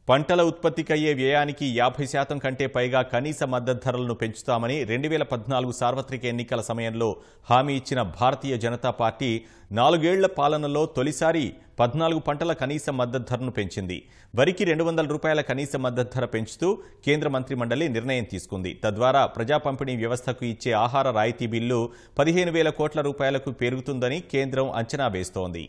పంటల ఉత్పత్తికయ్యే వ్యయానికి 50% కంటే పైగా కనీస మద్దతు ధరలను పెంచుతామని 2014 సార్వత్రిక ఎన్నికల సమయంలో హామీ ఇచ్చిన భారతీయ జనతా పార్టీ 4 ఏళ్ల పాలనలో తొలిసారి 14 పంటల కనీస మద్దతు ధరను పెంచింది. వరికి ₹200 కనీస మద్దతు ధర పెంచుతూ కేంద్ర మంత్రిమండలి నిర్ణయం తీసుకుంది. తద్వారా ప్రజా పంపిణీ వ్యవస్థకు ఇచ్చే ఆహార రాయితీ బిల్లు 15,000 కోట్ల రూపాయలకు పెరుగుతుందని కేంద్రం అంచనా వేస్తోంది.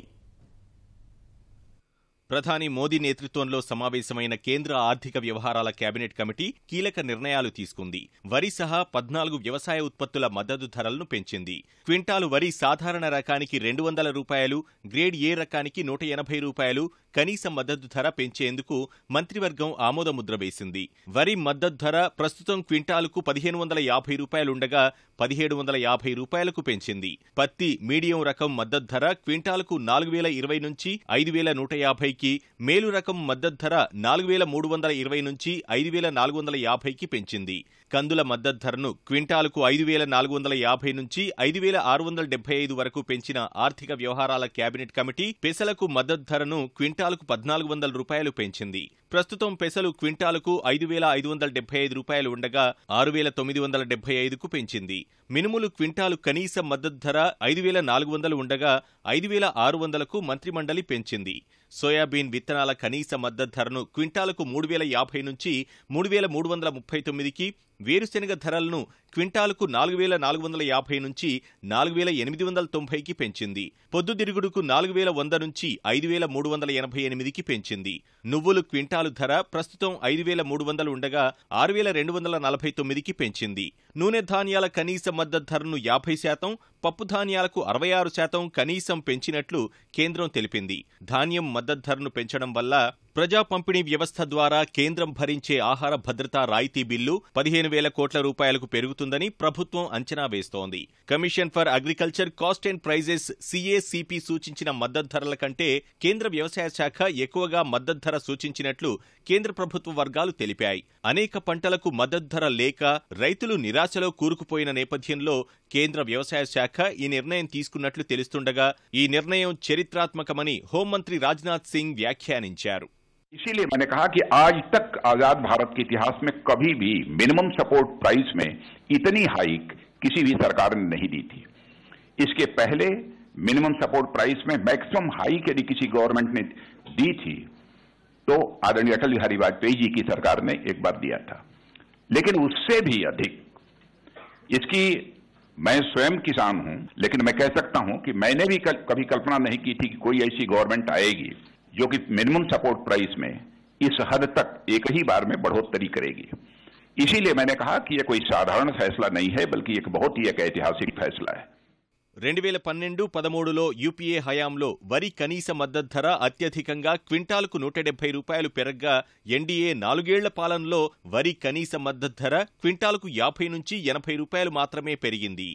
ప్రధాని మోదీ నేతృత్వంలో సమావేశమైన కేంద్ర ఆర్థిక వ్యవహారాల కేబినెట్ కమిటీ కీలక నిర్ణయాలు తీసుకుంది. వరి సహా 14 వ్యవసాయ ఉత్పత్తుల మద్దతు ధరలను పెంచింది. క్వింటాలు వరి సాధారణ రకానికి ₹200, గ్రేడ్ ఏ రకానికి ₹180 కనీస మద్దతు ధర పెంచేందుకు మంత్రివర్గం ఆమోదముద్ర వేసింది. వరి మద్దతు ధర ప్రస్తుతం క్వింటాలుకు ₹1,550 ఉండగా ₹1,750కు పెంచింది. పత్తి మీడియం రకం మద్దతు ధర క్వింటాలుకు 4,020 నుంచి 5,150కి, మేలు రకం మద్దతు ధర 4,320 నుంచి 5,450కి పెంచింది. కందుల మద్దతు ధరను క్వింటాలుకు 5,450 నుంచి 5,675 వరకు పెంచిన ఆర్థిక వ్యవహారాల కేబినెట్ కమిటీ పెసలకు మద్దతు ధరను క్వింటాలుకు ₹1,400 పెంచింది. ప్రస్తుతం పెసలు క్వింటాలుకు ₹5,575 ఉండగా ₹6,975కు పెంచింది. మినుములు క్వింటాలు కనీస మద్దతు ధర 5,400 ఉండగా 5,600కు మంత్రిమండలి పెంచింది. సోయాబీన్ విత్తనాల కనీస మద్దతు ధరను క్వింటాలకు 3,050 నుంచి 3,339కి, వేరుశెనగ ధరలను క్వింటాలుకు 4,450 నుంచి 4,890కి పెంచింది. పొద్దుతిరుగుడుకు 4,100 నుంచి 5,388కి పెంచింది. నువ్వులు క్వింటాలు ధర ప్రస్తుతం 5,300 ఉండగా 6,249కి పెంచింది. నూనె ధాన్యాల కనీస మద్దతు ధరను 50%, పప్పు ధాన్యాలకు 66% కనీసం పెంచినట్లు కేంద్రం తెలిపింది. ధాన్యం మద్దతు ధరను పెంచడం వల్ల ప్రజా పంపిణీ వ్యవస్థ ద్వారా కేంద్రం భరించే ఆహార భద్రతా రాయితీ బిల్లు 15,000 కోట్ల రూపాయలకు పెరుగుతుందని ప్రభుత్వం అంచనా వేస్తోంది. Commission for agriculture cost and prices CACP సూచించిన మద్దతు ధరల కంటే కేంద్ర వ్యవసాయ శాఖ ఎక్కువగా మద్దతు ధర సూచించినట్లు కేంద్ర ప్రభుత్వ వర్గాలు తెలిపాయి. అనేక పంటలకు మద్దతు ధర లేక రైతులు నిరాశలో కూరుకుపోయిన నేపథ్యంలో కేంద్ర వ్యవసాయ శాఖ ఈ నిర్ణయం తీసుకున్నట్లు తెలుస్తుండగా ఈ నిర్ణయం చరిత్రాత్మకమని హోంమంత్రి రాజ్నాథ్ సింగ్ వ్యాఖ్యానించారు. इसीलिए मैंने कहा कि आज तक आजाद भारत के इतिहास में कभी भी मिनिमम सपोर्ट प्राइस में इतनी हाइक किसी भी सरकार ने नहीं दी थी. इसके पहले मिनिमम सपोर्ट प्राइस में मैक्सिमम हाइक यदि किसी गवर्नमेंट ने दी थी तो आदरणीय अटल बिहारी वाजपेयी जी की सरकार ने एक बार दिया था, लेकिन उससे भी अधिक इसकी मैं स्वयं किसान हूं, लेकिन मैं कह सकता हूं कि मैंने भी कभी कल्पना नहीं की थी कि कोई ऐसी गवर्नमेंट आएगी जो कि मिनिमम सपोर्ट प्राइस में इस हद तक एक ही बार में बढ़ोतरी करेगी. इसीलिए मैंने कहा कि यह कोई साधारण फैसला नहीं है, बल्कि एक बहुत ही एक ऐतिहासिक फैसला है. 2012-13లో యూపీఏ హయాంలో వరి కనీస మద్దతు ధర అత్యధికంగా క్వింటాలుకు ₹170 పెరగ్గా ఎన్డీఏ 4 ఏళ్ల పాలనలో వరి కనీస మద్దతు ధర క్వింటాలుకు 50 నుంచి ₹80 మాత్రమే పెరిగింది.